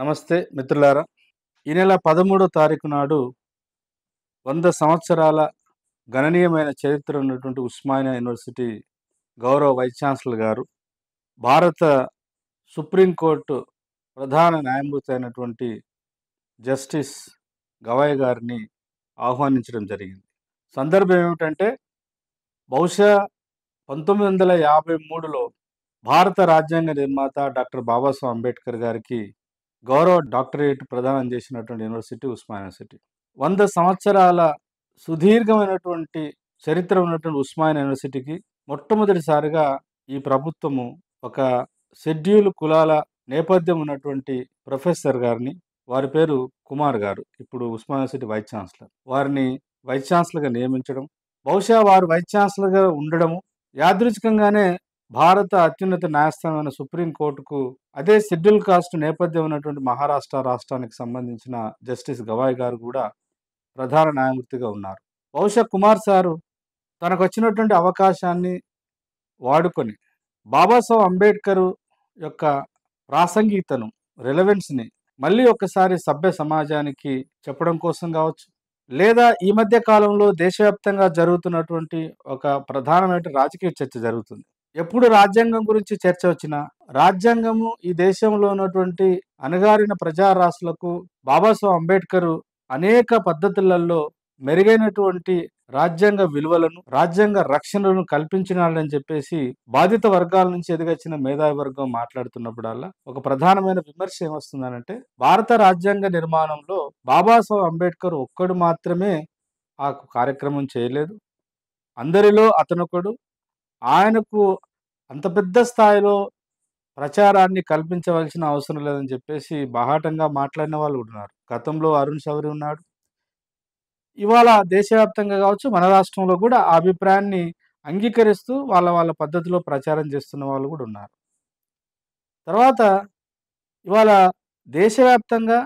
నమస్తే మిత్రులారా. ఈ నెల 13వ తారీఖు నాడు 100 సంవత్సరాల గణనీయమైన చరిత్ర ఉన్నటువంటి ఉస్మానియా యూనివర్సిటీ గౌరవ వైస్ ఛాన్సలర్ గారు, భారత సుప్రీంకోర్టు ప్రధాన న్యాయమూర్తి అయినటువంటి జస్టిస్ గవాయ్ గారిని ఆహ్వానించడం జరిగింది. సందర్భం ఏమిటంటే, బహుశా 1953లో భారత రాజ్యాంగ నిర్మాత డాక్టర్ బాబాసాహెబ్ అంబేద్కర్ గారికి గౌరవ డాక్టరేట్ ప్రదానం చేసినటువంటి యూనివర్సిటీ ఉస్మానియా యూనివర్సిటీ. 100 సంవత్సరాల సుదీర్ఘమైనటువంటి చరిత్ర ఉన్నటువంటి ఉస్మానియా యూనివర్సిటీకి మొట్టమొదటిసారిగా ఈ ప్రభుత్వము ఒక షెడ్యూల్ కులాల నేపథ్యం ఉన్నటువంటి ప్రొఫెసర్ గారిని, వారి పేరు కుమార్ గారు, ఇప్పుడు ఉస్మానియా యూనివర్సిటీ వైస్ ఛాన్సలర్, వారిని వైస్ ఛాన్సలర్గా నియమించడం, బహుశా వారు వైస్ ఛాన్సలర్గా ఉండడము యాదృచ్ఛికంగానే భారత అత్యున్నత న్యాయస్థానమైన సుప్రీంకోర్టుకు అదే షెడ్యూల్ కాస్ట్ నేపథ్యం ఉన్నటువంటి మహారాష్ట్ర రాష్ట్రానికి సంబంధించిన జస్టిస్ గవాయ్ గారు కూడా ప్రధాన న్యాయమూర్తిగా ఉన్నారు. బహుశా కుమార్ సారు తనకు వచ్చినటువంటి అవకాశాన్ని వాడుకొని బాబాసాహెబ్ అంబేద్కర్ యొక్క ప్రాసంగికతను, రెలవెన్స్ని మళ్ళీ ఒక్కసారి సభ్య సమాజానికి చెప్పడం కోసం కావచ్చు, లేదా ఈ మధ్య కాలంలో దేశవ్యాప్తంగా జరుగుతున్నటువంటి ఒక ప్రధానమైన రాజకీయ చర్చ జరుగుతుంది. ఎప్పుడు రాజ్యాంగం గురించి చర్చ వచ్చినా, రాజ్యాంగము ఈ దేశంలో ఉన్నటువంటి అణగారిన ప్రజారాశులకు బాబాసాహెబ్ అంబేద్కర్ అనేక పద్ధతులలో మెరుగైనటువంటి రాజ్యాంగ విలువలను, రాజ్యాంగ రక్షణలను కల్పించినాడని చెప్పేసి బాధిత వర్గాల నుంచి ఎదిగొచ్చిన మేధావి వర్గం మాట్లాడుతున్నప్పుడల్లా ఒక ప్రధానమైన విమర్శ ఏమొస్తుందనంటే, భారత రాజ్యాంగ నిర్మాణంలో బాబాసాహెబ్ అంబేద్కర్ ఒక్కడు మాత్రమే ఆ కార్యక్రమం చేయలేదు, అందరిలో అతనొకడు. ఆయనకు అంత పెద్ద స్థాయిలో ప్రచారాన్ని కల్పించవలసిన అవసరం లేదని చెప్పేసి బాహాటంగా మాట్లాడిన వాళ్ళు కూడా ఉన్నారు. గతంలో అరుణ్ శౌరి ఉన్నాడు. ఇవాళ దేశవ్యాప్తంగా కావచ్చు, మన రాష్ట్రంలో కూడా ఆ అభిప్రాయాన్ని అంగీకరిస్తూ వాళ్ళ పద్ధతిలో ప్రచారం చేస్తున్న వాళ్ళు కూడా ఉన్నారు. తర్వాత ఇవాళ దేశవ్యాప్తంగా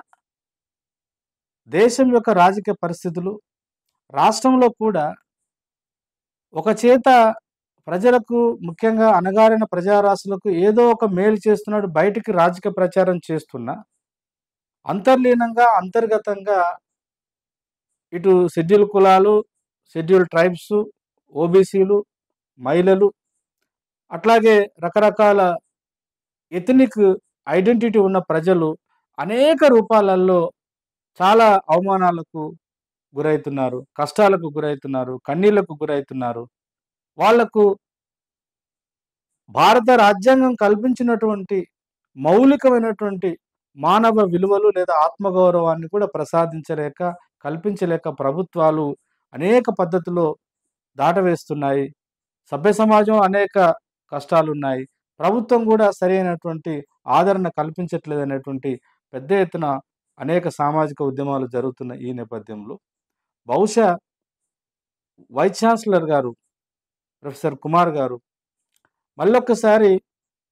దేశం యొక్క రాజకీయ పరిస్థితులు, రాష్ట్రంలో కూడా ఒక చేత ప్రజలకు, ముఖ్యంగా అణగారిన ప్రజారాశులకు ఏదో ఒక మేలు చేస్తున్నాడు, బయటికి రాజకీయ ప్రచారం చేస్తున్నా, అంతర్లీనంగా అంతర్గతంగా ఇటు షెడ్యూల్ కులాలు, షెడ్యూల్ ట్రైబ్స్, ఓబీసీలు, మహిళలు, అట్లాగే రకరకాల ఎథనిక్ ఐడెంటిటీ ఉన్న ప్రజలు అనేక రూపాలలో చాలా అవమానాలకు గురవుతున్నారు, కష్టాలకు గురవుతున్నారు, కన్నీళ్లకు గురవుతున్నారు. వాళ్లకు భారత రాజ్యాంగం కల్పించినటువంటి మౌలికమైనటువంటి మానవ విలువలు లేదా ఆత్మగౌరవాన్ని కూడా ప్రసాదించలేక, కల్పించలేక ప్రభుత్వాలు అనేక పద్ధతుల్లో దాటవేస్తున్నాయి. సభ్య సమాజం అనేక కష్టాలున్నాయి. ప్రభుత్వం కూడా సరైనటువంటి ఆదరణ కల్పించట్లేదనేటువంటి పెద్ద ఎత్తున అనేక సామాజిక ఉద్యమాలు జరుగుతున్న ఈ నేపథ్యంలో బహుశా వైస్ ఛాన్సలర్ గారు ప్రొఫెసర్ కుమార్ గారు మళ్ళొక్కసారి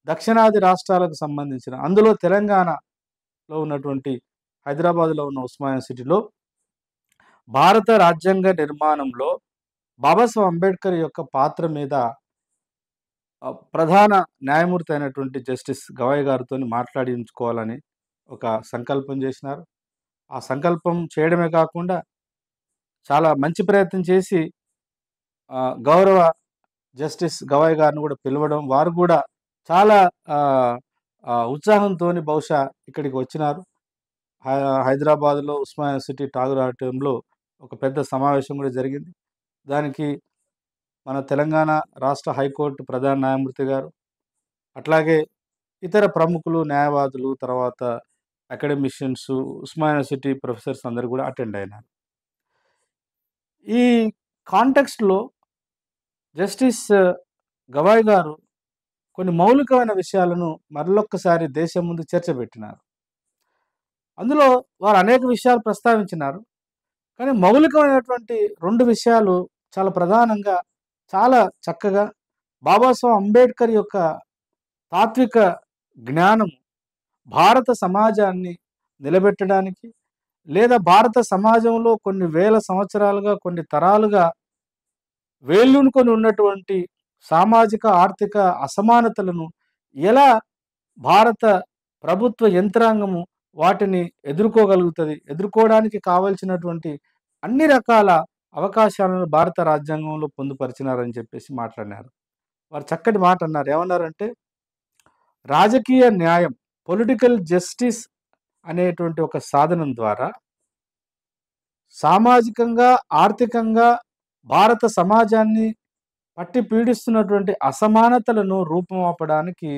దక్షిణాది రాష్ట్రాలకు సంబంధించిన, అందులో తెలంగాణలో ఉన్నటువంటి హైదరాబాద్లో ఉన్న ఉస్మానియా యూనివర్సిటీలో భారత రాజ్యాంగ నిర్మాణంలో బాబాసాహెబ్ అంబేద్కర్ యొక్క పాత్ర మీద ప్రధాన న్యాయమూర్తి అయినటువంటి జస్టిస్ గవాయ్ గారితో మాట్లాడించుకోవాలని ఒక సంకల్పం చేసినారు. ఆ సంకల్పం చేయడమే కాకుండా చాలా మంచి ప్రయత్నం చేసి గౌరవ జస్టిస్ గవాయ్ గారిని కూడా పిలవడం, వారు కూడా చాలా ఉత్సాహంతో బహుశా ఇక్కడికి వచ్చినారు. హైదరాబాద్లో ఉస్మానియా యూనివర్సిటీ ఠాగూర్ ఆడిటోరియంలో ఒక పెద్ద సమావేశం కూడా జరిగింది. దానికి మన తెలంగాణ రాష్ట్ర హైకోర్టు ప్రధాన న్యాయమూర్తి గారు, అట్లాగే ఇతర ప్రముఖులు, న్యాయవాదులు, తర్వాత అకాడమిషియన్స్, ఉస్మానియా యూనివర్సిటీ ప్రొఫెసర్స్ అందరూ కూడా అటెండ్ అయినారు. ఈ కాంటెక్స్ట్లో జస్టిస్ గవాయ్ గారు కొన్ని మౌలికమైన విషయాలను మరొక్కసారి దేశం ముందు చర్చ పెట్టినారు. అందులో వారు అనేక విషయాలు ప్రస్తావించినారు. కానీ మౌలికమైనటువంటి 2 విషయాలు చాలా ప్రధానంగా, చాలా చక్కగా బాబాసాహెబ్ అంబేద్కర్ యొక్క తాత్విక జ్ఞానం భారత సమాజాన్ని నిలబెట్టడానికి, లేదా భారత సమాజంలో కొన్ని వేల సంవత్సరాలుగా, కొన్ని తరాలుగా వేళ్ళూనుకొని ఉన్నటువంటి సామాజిక, ఆర్థిక అసమానతలను ఎలా భారత ప్రభుత్వ యంత్రాంగము వాటిని ఎదుర్కోగలుగుతది. ఎదుర్కోవడానికి కావాల్సినటువంటి అన్ని రకాల అవకాశాలను భారత రాజ్యాంగంలో పొందుపరిచినారని చెప్పేసి మాట్లాడినారు. వారు చక్కటి మాట అన్నారు. ఏమన్నారంటే, రాజకీయ న్యాయం, పొలిటికల్ జస్టిస్ అనేటువంటి ఒక సాధనం ద్వారా సామాజికంగా, ఆర్థికంగా భారత సమాజాన్ని పట్టి పీడిస్తున్నటువంటి అసమానతలను రూపుమాపడానికి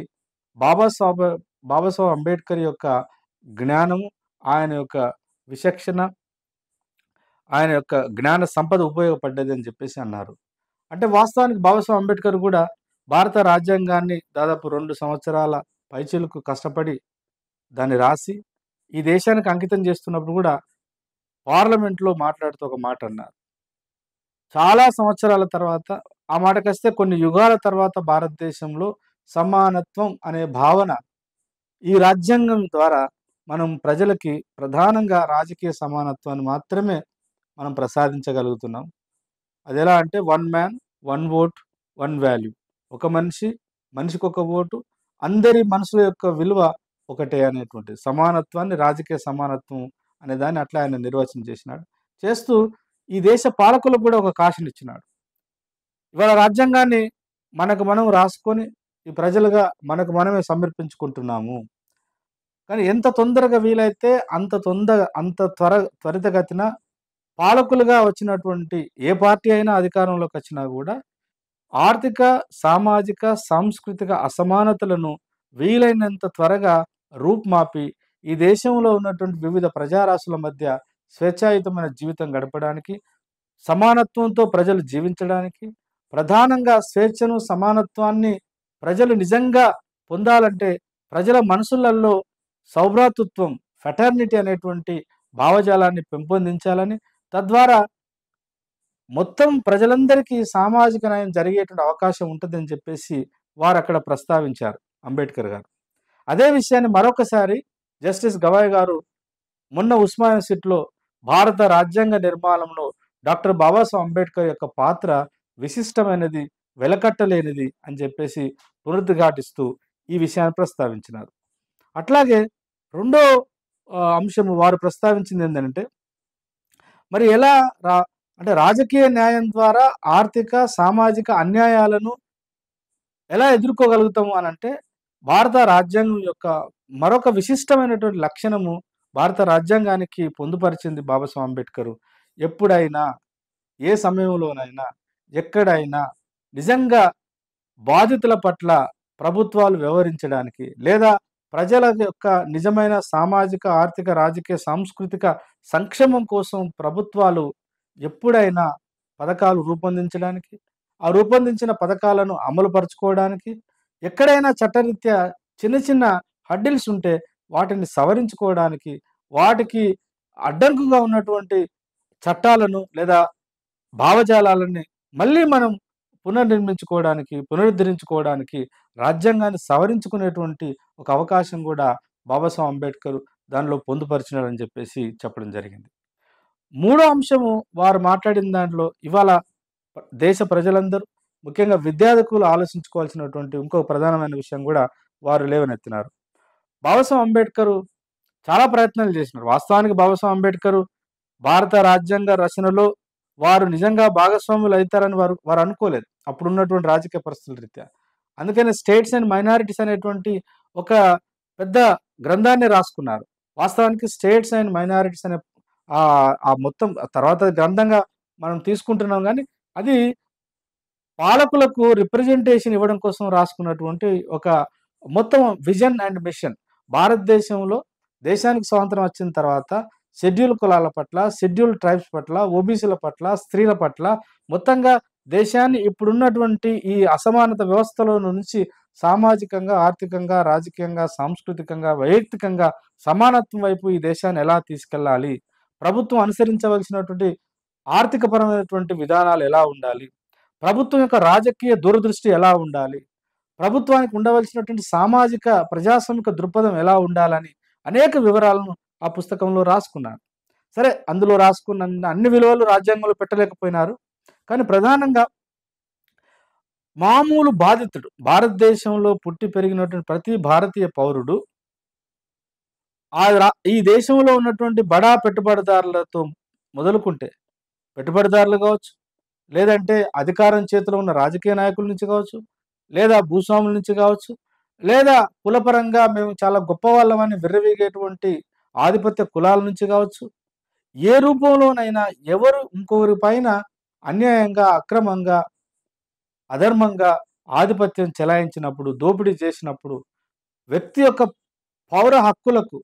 బాబాసాబ్ బాబాసాహెబ్ అంబేద్కర్ యొక్క జ్ఞానము, ఆయన యొక్క విచక్షణ, ఆయన యొక్క జ్ఞాన సంపద ఉపయోగపడ్డదని చెప్పేసి అన్నారు. అంటే వాస్తవానికి బాబాసాహెబ్ అంబేద్కర్ కూడా భారత రాజ్యాంగాన్ని దాదాపు 2 సంవత్సరాల పైచిలుకు కష్టపడి దాన్ని రాసి, ఈ దేశానికి అంకితం చేస్తున్నప్పుడు కూడా పార్లమెంట్‌లో మాట్లాడుతూ ఒక మాట అన్నారు. చాలా సంవత్సరాల తర్వాత, ఆ మాటకొస్తే కొన్ని యుగాల తర్వాత భారతదేశంలో సమానత్వం అనే భావన ఈ రాజ్యాంగం ద్వారా మనం ప్రజలకి ప్రధానంగా రాజకీయ సమానత్వాన్ని మాత్రమే మనం ప్రసాదించగలుగుతున్నాం. అదెలా అంటే one man, one vote, one value. ఒక మనిషి, మనిషికొక ఓటు, అందరి మనుషుల యొక్క విలువ ఒకటే అనేటువంటిది. సమానత్వాన్ని, రాజకీయ సమానత్వం అనే దాన్ని అట్లా ఆయన నిర్వచనం చేసినాడు. చేస్తూ ఈ దేశ పాలకులకు కూడా ఒక కాషన్ ఇచ్చినాడు. ఇవాళ రాజ్యాంగాన్ని మనకు మనం రాసుకొని, ఈ ప్రజలుగా మనకు మనమే సమర్పించుకుంటున్నాము. కానీ ఎంత తొందరగా వీలైతే అంత త్వరితగతిన పాలకులుగా వచ్చినటువంటి ఏ పార్టీ అయినా అధికారంలోకి వచ్చినా కూడా ఆర్థిక, సామాజిక, సాంస్కృతిక అసమానతలను వీలైనంత త్వరగా రూపుమాపి ఈ దేశంలో ఉన్నటువంటి వివిధ ప్రజారాశుల మధ్య స్వేచ్ఛాయుతమైన జీవితం గడపడానికి, సమానత్వంతో ప్రజలు జీవించడానికి, ప్రధానంగా స్వేచ్ఛను, సమానత్వాన్ని ప్రజలు నిజంగా పొందాలంటే ప్రజల మనసులలో సౌభ్రాతృత్వం, ఫ్రెటర్నిటీ అనేటువంటి భావజాలాన్ని పెంపొందించాలని, తద్వారా మొత్తం ప్రజలందరికీ సామాజిక న్యాయం జరిగేటువంటి అవకాశం ఉంటదని చెప్పేసి వారక్కడ ప్రస్తావించారు అంబేద్కర్ గారు. అదే విషయాన్ని మరొకసారి జస్టిస్ గవాయ్ గారు మొన్న ఉస్మానియా యూనివర్సిటీలో భారత రాజ్యాంగ నిర్మాణంలో డాక్టర్ బాబాసాహెబ్ అంబేద్కర్ యొక్క పాత్ర విశిష్టమైనది, వెలకట్టలేనిది అని చెప్పేసి పునరుద్ఘాటిస్తూ ఈ విషయాన్ని ప్రస్తావించినారు. అట్లాగే రెండో అంశము వారు ప్రస్తావించింది ఏంటంటే, మరి ఎలా అంటే రాజకీయ న్యాయం ద్వారా ఆర్థిక, సామాజిక అన్యాయాలను ఎలా ఎదుర్కోగలుగుతాము అనంటే, భారత రాజ్యాంగం యొక్క మరొక విశిష్టమైనటువంటి లక్షణము భారత రాజ్యాంగానికి పొందుపరిచింది బాబాసాహెబ్ అంబేద్కర్. ఎప్పుడైనా, ఏ సమయంలోనైనా, ఎక్కడైనా నిజంగా బాధితుల పట్ల ప్రభుత్వాలు వ్యవహరించడానికి, లేదా ప్రజల యొక్క నిజమైన సామాజిక, ఆర్థిక, రాజకీయ, సాంస్కృతిక సంక్షేమం కోసం ప్రభుత్వాలు ఎప్పుడైనా పథకాలు రూపొందించడానికి, ఆ రూపొందించిన పథకాలను అమలు పరుచుకోవడానికి, ఎక్కడైనా చట్టరీత్యా చిన్న చిన్న హడ్డిల్స్ ఉంటే వాటిని సవరించుకోవడానికి, వాటికి అడ్డంకుగా ఉన్నటువంటి చట్టాలను లేదా భావజాలాలని మళ్ళీ మనం పునరుద్ధరించుకోవడానికి రాజ్యాంగాన్ని సవరించుకునేటువంటి ఒక అవకాశం కూడా బాబాసాహెబ్ అంబేద్కర్ దానిలో పొందుపరిచినారని చెప్పేసి చెప్పడం జరిగింది. మూడో అంశము వారు మాట్లాడిన దాంట్లో ఇవాళ దేశ ప్రజలందరూ, ముఖ్యంగా విద్యార్థులు ఆలోచించుకోవాల్సినటువంటి ఇంకొక ప్రధానమైన విషయం కూడా వారు లేవనెత్తినారు. బాబాసాహెబ్ అంబేద్కర్ చాలా ప్రయత్నాలు చేసినారు. వాస్తవానికి బాబాసాహెబ్ అంబేద్కర్ భారత రాజ్యాంగ రచనలో వారు నిజంగా భాగస్వాములు అవుతారని వారు అనుకోలేదు, అప్పుడున్నటువంటి రాజకీయ పరిస్థితుల రీత్యా. అందుకని స్టేట్స్ అండ్ మైనారిటీస్ అనేటువంటి ఒక పెద్ద గ్రంథాన్ని రాసుకున్నారు. వాస్తవానికి స్టేట్స్ అండ్ మైనారిటీస్ అనే ఆ మొత్తం తర్వాత గ్రంథంగా మనం తీసుకుంటున్నాం, కానీ అది పాలకులకు రిప్రజెంటేషన్ ఇవ్వడం కోసం రాసుకున్నటువంటి ఒక మొత్తం విజన్ అండ్ మిషన్. భారతదేశంలో దేశానికి స్వాతంత్రం వచ్చిన తర్వాత షెడ్యూల్ కులాల పట్ల, షెడ్యూల్ ట్రైబ్స్ పట్ల, ఓబీసీల పట్ల, స్త్రీల పట్ల, మొత్తంగా దేశాన్ని ఇప్పుడున్నటువంటి ఈ అసమానత వ్యవస్థలో నుంచి సామాజికంగా, ఆర్థికంగా, రాజకీయంగా, సాంస్కృతికంగా, వైయక్తికంగా సమానత్వం వైపు ఈ దేశాన్ని ఎలా తీసుకెళ్ళాలి, ప్రభుత్వం అనుసరించవలసినటువంటి ఆర్థికపరమైనటువంటి విధానాలు ఎలా ఉండాలి, ప్రభుత్వం యొక్క రాజకీయ దూరదృష్టి ఎలా ఉండాలి, ప్రభుత్వానికి ఉండవలసినటువంటి సామాజిక, ప్రజాస్వామిక దృక్పథం ఎలా ఉండాలని అనేక వివరాలను ఆ పుస్తకంలో రాసుకున్నారు. సరే, అందులో రాసుకున్న అన్ని విలువలు రాజ్యాంగంలో పెట్టలేకపోయినారు. కానీ ప్రధానంగా మామూలు బాధితుడు, భారతదేశంలో పుట్టి పెరిగినటువంటి ప్రతి భారతీయ పౌరుడు ఈ దేశంలో ఉన్నటువంటి బడా పెట్టుబడిదారులతో మొదలుకుంటే, పెట్టుబడిదారులు కావచ్చు, లేదంటే అధికారం చేతిలో ఉన్న రాజకీయ నాయకుల నుంచి కావచ్చు, లేదా భూస్వాముల నుంచి కావచ్చు, లేదా కులపరంగా మేము చాలా గొప్పవాళ్ళమని విర్రవీగేటువంటి ఆధిపత్య కులాల నుంచి కావచ్చు, ఏ రూపంలోనైనా ఎవరు ఇంకొకరి పైన అన్యాయంగా, అక్రమంగా, అధర్మంగా ఆధిపత్యం చెలాయించినప్పుడు, దోపిడీ చేసినప్పుడు, వ్యక్తి యొక్క పౌర హక్కులకు,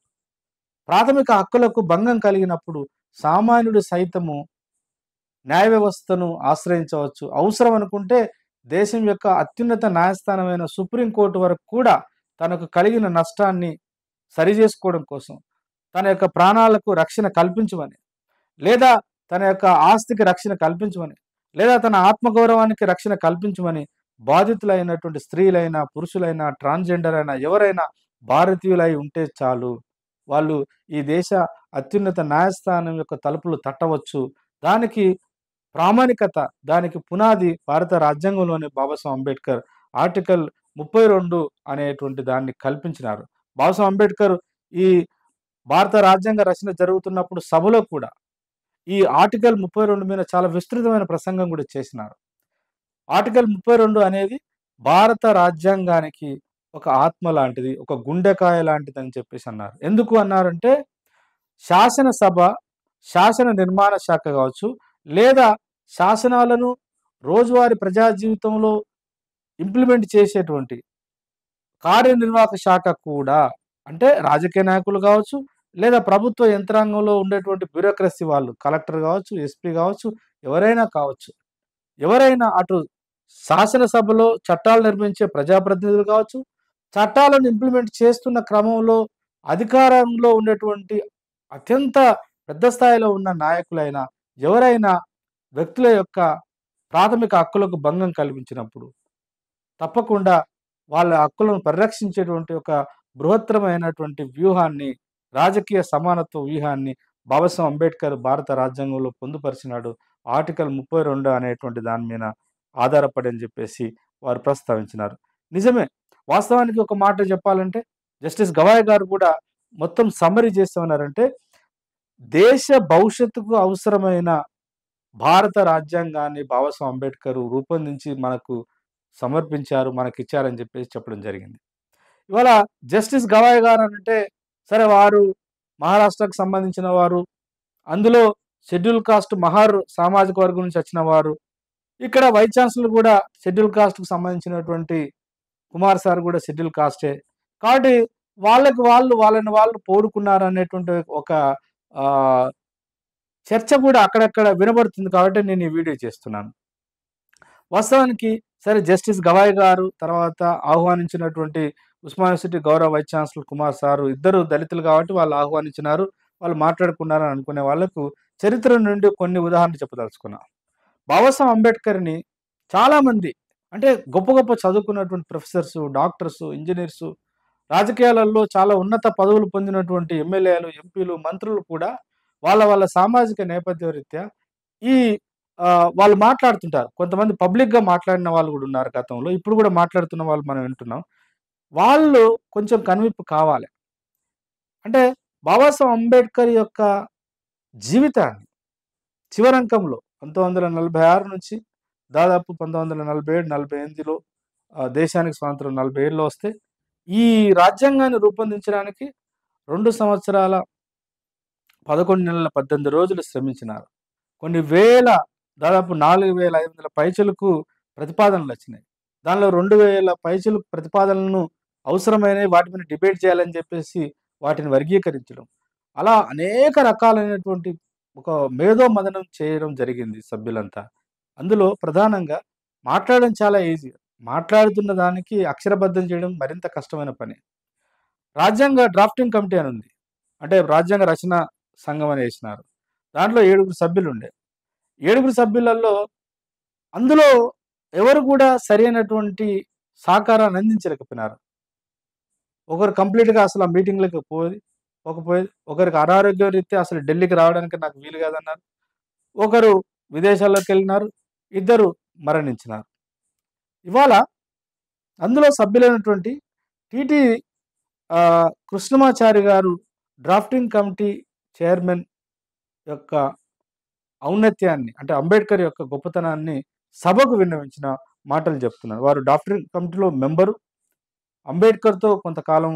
ప్రాథమిక హక్కులకు భంగం కలిగినప్పుడు సామాన్యుడు సైతము న్యాయ వ్యవస్థను ఆశ్రయించవచ్చు. అవసరం అనుకుంటే దేశం యొక్క అత్యున్నత న్యాయస్థానమైన సుప్రీంకోర్టు వరకు కూడా తనకు కలిగిన నష్టాన్ని సరిజేసుకోవడం కోసం, తన యొక్క ప్రాణాలకు రక్షణ కల్పించమని, లేదా తన యొక్క ఆస్తికి రక్షణ కల్పించమని, లేదా తన ఆత్మగౌరవానికి రక్షణ కల్పించమని బాధితులైనటువంటి స్త్రీలైనా, పురుషులైనా, ట్రాన్స్‌జెండర్ అయినా, ఎవరైనా భారతీయులై ఉంటే చాలు. వాళ్ళు ఈ దేశ అత్యున్నత న్యాయస్థానం యొక్క తలుపులు తట్టవచ్చు. దానికి ప్రామాణికత, దానికి పునాది భారత రాజ్యాంగంలోని బాబాసాహెబ్ అంబేద్కర్ ఆర్టికల్ 32 అనేటువంటి దాన్ని కల్పించినారు. బాబాసాహెబ్ అంబేద్కర్ ఈ భారత రాజ్యాంగ రచన జరుగుతున్నప్పుడు సభలో కూడా ఈ ఆర్టికల్ 32 మీద చాలా విస్తృతమైన ప్రసంగం కూడా చేసినారు. ఆర్టికల్ 32 అనేది భారత రాజ్యాంగానికి ఒక ఆత్మ లాంటిది, ఒక గుండెకాయ లాంటిదని చెప్పేసి అన్నారు. ఎందుకు అన్నారంటే, శాసనసభ, శాసన నిర్మాణ శాఖ కావచ్చు, లేదా శాసనాలను రోజువారీ ప్రజా జీవితంలో ఇంప్లిమెంట్ చేసేటువంటి కార్యనిర్వాహక శాఖ కూడా, అంటే రాజకీయ నాయకులు కావచ్చు, లేదా ప్రభుత్వ యంత్రాంగంలో ఉండేటువంటి బ్యూరోక్రసీ వాళ్ళు, కలెక్టర్ కావచ్చు, ఎస్పీ కావచ్చు, ఎవరైనా కావచ్చు. ఎవరైనా అటు శాసనసభలో చట్టాలు నిర్మించే ప్రజాప్రతినిధులు కావచ్చు, చట్టాలను ఇంప్లిమెంట్ చేస్తున్న క్రమంలో అధికారంలో ఉండేటువంటి అత్యంత పెద్ద స్థాయిలో ఉన్న నాయకులైనా, ఎవరైనా వ్యక్తుల యొక్క ప్రాథమిక హక్కులకు భంగం కల్పించినప్పుడు తప్పకుండా వాళ్ళ హక్కులను పరిరక్షించేటువంటి ఒక బృహత్తరమైనటువంటి వ్యూహాన్ని, రాజకీయ సమానత్వ వ్యూహాన్ని బాబాసాహెబ్ అంబేద్కర్ భారత రాజ్యాంగంలో పొందుపరిచినాడు. ఆర్టికల్ 32 అనేటువంటి దాని మీద ఆధారపడి అని చెప్పేసి వారు ప్రస్తావించినారు. నిజమే. వాస్తవానికి ఒక మాట చెప్పాలంటే జస్టిస్ గవాయ్ గారు కూడా మొత్తం సమ్మరీ చేస్తామన్నారంటే, దేశ భవిష్యత్తుకు అవసరమైన భారత రాజ్యాంగాన్ని బాబాసాహెబ్ అంబేద్కర్ రూపొందించి మనకు సమర్పించారు, మనకిచ్చారని చెప్పేసి చెప్పడం జరిగింది. ఇవాళ జస్టిస్ గవాయ్ గారు అంటే, సరే వారు మహారాష్ట్రకు సంబంధించిన వారు, అందులో షెడ్యూల్ కాస్ట్ మహార్ సామాజిక వర్గం నుంచి వచ్చిన వారు. ఇక్కడ వైస్ ఛాన్సలర్ కూడా షెడ్యూల్ కాస్ట్‌కు సంబంధించినటువంటి కుమార్ సార్ కూడా షెడ్యూల్ కాస్టే. కాబట్టి వాళ్ళని వాళ్ళు పోడుకున్నారనేటువంటి ఒక ఆహ్, చర్చ కూడా అక్కడక్కడ వినబడుతుంది కాబట్టి నేను ఈ వీడియో చేస్తున్నాను. వాస్తవానికి సరే జస్టిస్ గవాయ్ గారు, తర్వాత ఆహ్వానించినటువంటి ఉస్మానియా యూనివర్సిటీ గౌరవ వైస్ ఛాన్సలర్ కుమార్ సారు ఇద్దరు దళితులు కాబట్టి వాళ్ళు ఆహ్వానించినారు. వాళ్ళు మాట్లాడుకున్నారని అనుకునే వాళ్ళకు చరిత్ర నుండి కొన్ని ఉదాహరణలు చెప్పదలుచుకున్నా. బాబాసాహెబ్ అంబేద్కర్‌ని చాలామంది, అంటే గొప్ప గొప్ప చదువుకున్నటువంటి ప్రొఫెసర్సు, డాక్టర్సు, ఇంజినీర్సు, రాజకీయాలలో చాలా ఉన్నత పదవులు పొందినటువంటి ఎమ్మెల్యేలు, ఎంపీలు, మంత్రులు కూడా వాళ్ళ సామాజిక నేపథ్య రీత్యా ఈ వాళ్ళు మాట్లాడుతుంటారు. కొంతమంది పబ్లిక్‌గా మాట్లాడిన వాళ్ళు గూడా ఉన్నారు గతంలో. ఇప్పుడు గూడా మాట్లాడుతున్న వాళ్ళు మనం వింటున్నాం. వాళ్ళు కొంచెం కనువిప్పు కావాలి. అంటే బాబాసాహెబ్ అంబేద్కర్ యొక్క జీవితాన్ని చివరంకంలో 1946 నుంచి దాదాపు 1947, 48లో దేశానికి స్వాతంత్రం 47లో వస్తే, ఈ రాజ్యాంగాన్ని రూపొందించడానికి 2 సంవత్సరాల 11 నెలల 18 రోజులు శ్రమించినారు. కొన్ని వేల, దాదాపు 4500 పైచిలుకు ప్రతిపాదనలొచ్చినాయి. దానిలో 2000 పైచిలుకు ప్రతిపాదనలను అవసరమైనవి, వాటి మీద డిబేట్ చేయాలని చెప్పేసి వాటిని వర్గీకరించడం. అలా అనేక రకాలైనటువంటి ఒక మేధో మథనం చేయడం జరిగింది సభ్యులంతా. అందులో ప్రధానంగా మాట్లాడడం చాలా ఈజీ. మాట్లాడుతున్న దానికి అక్షరబద్ధం చేయడం మరింత కష్టమైన పని. రాజ్యాంగ డ్రాఫ్టింగ్ కమిటీ అని ఉంది. అంటే రాజ్యాంగ రచన సంఘం అని ఏసినారు. దాంట్లో 7 సభ్యులుండే. 7 సభ్యులలో అందులో ఎవరు కూడా సరైనటువంటి సహకారాన్ని అందించలేకపోయినారు. ఒకరు కంప్లీట్‌గా అసలు ఆ మీటింగ్‌లకి పోకపోయేది. ఒకరికి అనారోగ్య రీత్యా అసలు ఢిల్లీకి రావడానికి నాకు వీలు కాదన్నారు. ఒకరు విదేశాల్లోకెళ్ళినారు. ఇద్దరు మరణించినారు. ఇవాళ అందులో సభ్యులైనటువంటి టీటీ కృష్ణమాచారి గారు డ్రాఫ్టింగ్ కమిటీ చైర్మన్ యొక్క ఔన్నత్యాన్ని అంటే అంబేద్కర్ యొక్క గొప్పతనాన్ని సభకు విన్నవించిన మాటలు చెప్తున్నారు. వారు డ్రాఫ్టింగ్ కమిటీలో మెంబరు. అంబేద్కర్‌తో కొంతకాలం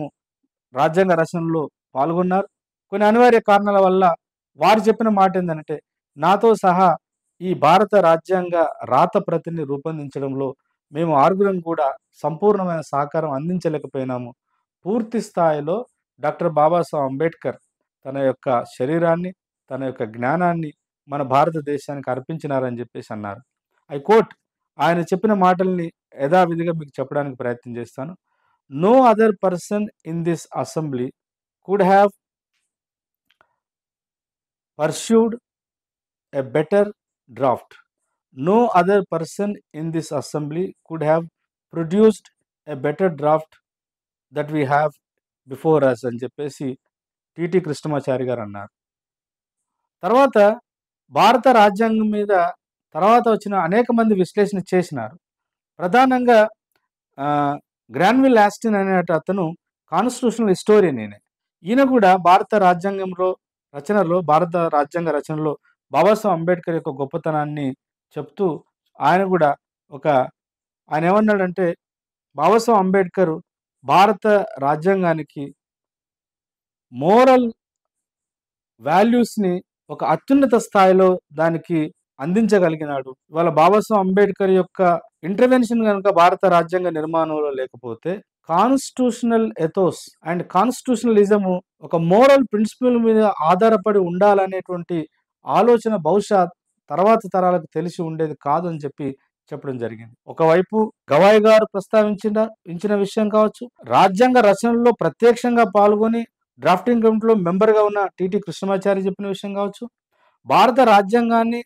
రాజ్యాంగ రచనలో పాల్గొన్నారు. కొన్ని అనివార్య కారణాల వల్ల వారు చెప్పిన మాట ఏందంటే, నాతో సహా ఈ భారత రాజ్యాంగ రాత ప్రతిని రూపొందించడంలో మేము ఆరుగురం కూడా సంపూర్ణమైన సహకారం అందించలేకపోయినాము. పూర్తి స్థాయిలో డాక్టర్ బాబాసాహెబ్ అంబేద్కర్ తన యొక్క శరీరాన్ని, తన యొక్క జ్ఞానాన్ని మన భారతదేశానికి అర్పించినారని జెప్పేసి అన్నారు. ఐ కోట్ ఆయన చెప్పిన మాటల్ని యథావిధిగా మీకు చెప్పడానికి ప్రయత్నం చేస్తాను. No other person in this assembly could have pursued a better draft. No other person in this assembly could have produced a better draft that we have before us అని చెప్పేసి టిటి కృష్ణమాచారి గారు అన్నారు. తర్వాత భారత రాజ్యాంగం మీద తర్వాత వచ్చిన అనేక మంది విశ్లేషణ చేసినారు. ప్రధానంగా గ్రాన్విల్ యాస్టిన్ అనే అతను కాన్స్టిట్యూషనల్ హిస్టోరియన్ ఈయన కూడా భారత రాజ్యాంగ రచనలో బాబాసాహెబ్ అంబేద్కర్ యొక్క గొప్పతనాన్ని చెప్తూ ఆయన కూడా ఆయన ఏమన్నాడంటే, బాబాసాహెబ్ అంబేద్కర్ భారత రాజ్యాంగానికి మోరల్ వాల్యూస్‌ని ఒక అత్యున్నత స్థాయిలో దానికి అందించగలిగినాడు. ఇవాళ బాబాసాహెబ్ అంబేద్కర్ యొక్క ఇంటర్వెన్షన్ గనుక భారత రాజ్యాంగ నిర్మాణంలో లేకపోతే కాన్స్టిట్యూషనల్ ఎథోస్ అండ్ కాన్స్టిట్యూషనలిజం ఒక మోరల్ ప్రిన్సిపల్ మీద ఆధారపడి ఉండాలనేటువంటి ఆలోచన బహుశా తర్వాత తరాలకు తెలిసి ఉండేది కాదు అని చెప్పడం జరిగింది. ఒకవైపు గవాయి గారు ప్రస్తావించిన విషయం కావచ్చు, రాజ్యాంగ రచనలో ప్రత్యక్షంగా పాల్గొని డ్రాఫ్టింగ్ కమిటీలో మెంబర్గా ఉన్న టిటి కృష్ణమాచారి చెప్పిన విషయం కావచ్చు, భారత రాజ్యాంగాన్ని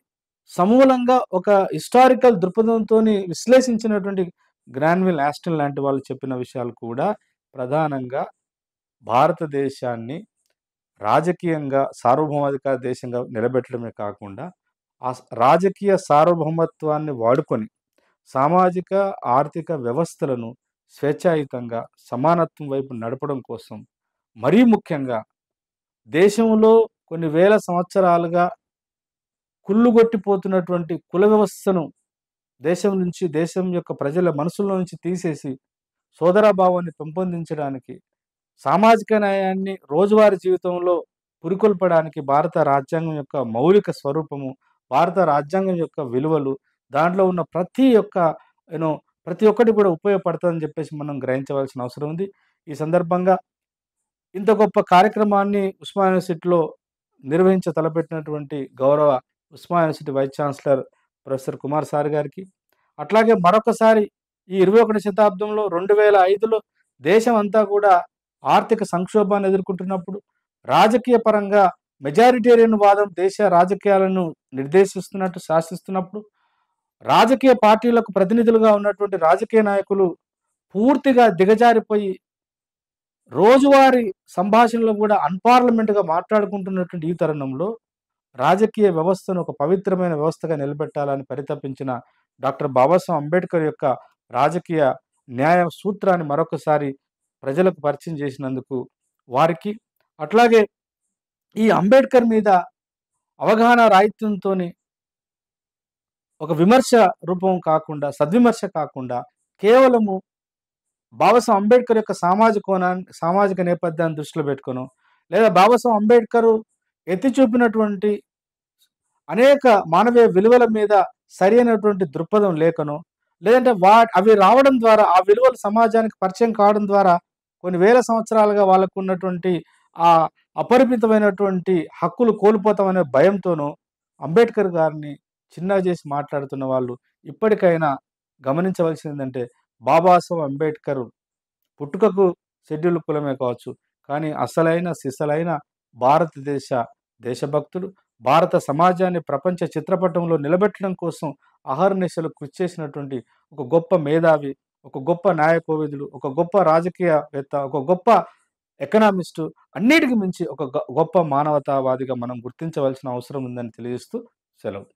సమూలంగా ఒక హిస్టారికల్ దృక్పథంతో విశ్లేషించినటువంటి గ్రాన్విల్ యాస్టిన్ లాంటి వాళ్ళు చెప్పిన విషయాలు కూడా ప్రధానంగా భారతదేశాన్ని రాజకీయంగా సార్వభౌమాధికార దేశంగా నిలబెట్టడమే కాకుండా ఆ రాజకీయ సార్వభౌమత్వాన్ని వాడుకొని సామాజిక ఆర్థిక వ్యవస్థలను స్వేచ్ఛాయుతంగా సమానత్వం వైపు నడపడం కోసం, మరీ ముఖ్యంగా దేశంలో కొన్ని వేల సంవత్సరాలుగా కుళ్ళుగొట్టిపోతున్నటువంటి కుల వ్యవస్థను దేశం యొక్క ప్రజల మనసుల్లో నుంచి తీసేసి సోదరభావాన్ని పెంపొందించడానికి, సామాజిక న్యాయాన్ని రోజువారీ జీవితంలో పురికొల్పడానికి భారత రాజ్యాంగం యొక్క మౌలిక స్వరూపము, భారత రాజ్యాంగం యొక్క విలువలు, దాంట్లో ఉన్న ప్రతి ఒక్కటి కూడా ఉపయోగపడుతుందని చెప్పేసి మనం గ్రహించవలసిన అవసరం ఉంది. ఈ సందర్భంగా ఇంత గొప్ప కార్యక్రమాన్ని ఉస్మానియా యూనివర్సిటీలో తలపెట్టినటువంటి గౌరవ Osmania university vice chancellor professor Kumar sir గారికి, అట్లాగే మరొకసారి ఈ 21వ శతాబ్దంలో 2005లో దేశం అంతా కూడా ఆర్థిక సంక్షోభాన్ని ఎదుర్కొంటున్నప్పుడు, రాజకీయ పరంగా మెజారిటేరియన్ వాదం దేశ రాజకీయాలను శాసిస్తున్నప్పుడు, రాజకీయ పార్టీలకు ప్రతినిధులుగా ఉన్నటువంటి రాజకీయ నాయకులు పూర్తిగా దిగజారిపోయి రోజువారీ సంభాషణలో కూడా అన్పార్లమెంట్గా మాట్లాడుకుంటున్నటువంటి ఈ తరుణంలో రాజకీయ వ్యవస్థను ఒక పవిత్రమైన వ్యవస్థగా నిలబెట్టాలని పరితపించిన డాక్టర్ బాబాసాహెబ్ అంబేద్కర్ యొక్క రాజకీయ న్యాయ సూత్రాన్ని మరొకసారి ప్రజలకు పరిచయం చేసినందుకు వారికి, అట్లాగే ఈ అంబేద్కర్ మీద అవగాహన రాహిత్యంతో ఒక విమర్శ రూపం కాకుండా, సద్విమర్శ కాకుండా కేవలము బాబాసాహెబ్ అంబేద్కర్ యొక్క సామాజిక నేపథ్యాన్ని దృష్టిలో పెట్టుకోను, లేదా బాబాసాహెబ్ అంబేద్కర్ ఎత్తి చూపినటువంటి అనేక మానవీయ విలువల మీద సరి అయినటువంటి దృక్పథం లేకను, లేదంటే అవి రావడం ద్వారా ఆ విలువలు సమాజానికి పరిచయం కావడం ద్వారా కొన్ని వేల సంవత్సరాలుగా వాళ్ళకు ఉన్నటువంటి ఆ అపరిమితమైనటువంటి హక్కులు కోల్పోతామనే భయంతోనూ అంబేద్కర్ గారిని చిన్నగా చేసి మాట్లాడుతున్న వాళ్ళు ఇప్పటికైనా గమనించవలసిందంటే, బాబాసాహెబ్ అంబేద్కర్ పుట్టుకకు షెడ్యూల్ కులమే కావచ్చు, కానీ అసలైన సిసలైన భారతదేశ దేశభక్తుడు, భారత సమాజాన్ని ప్రపంచ చిత్రపటంలో నిలబెట్టడం కోసం అహర్నిశలు కృషి చేసినటువంటి ఒక గొప్ప మేధావి, ఒక గొప్ప న్యాయ కోవిదుడు, ఒక గొప్ప రాజకీయవేత్త, ఒక గొప్ప ఎకనామిస్టు, అన్నిటికి మించి ఒక గొప్ప మానవతావాదిగా మనం గుర్తించవలసిన అవసరం ఉందని తెలియజేస్తూ సెలవు.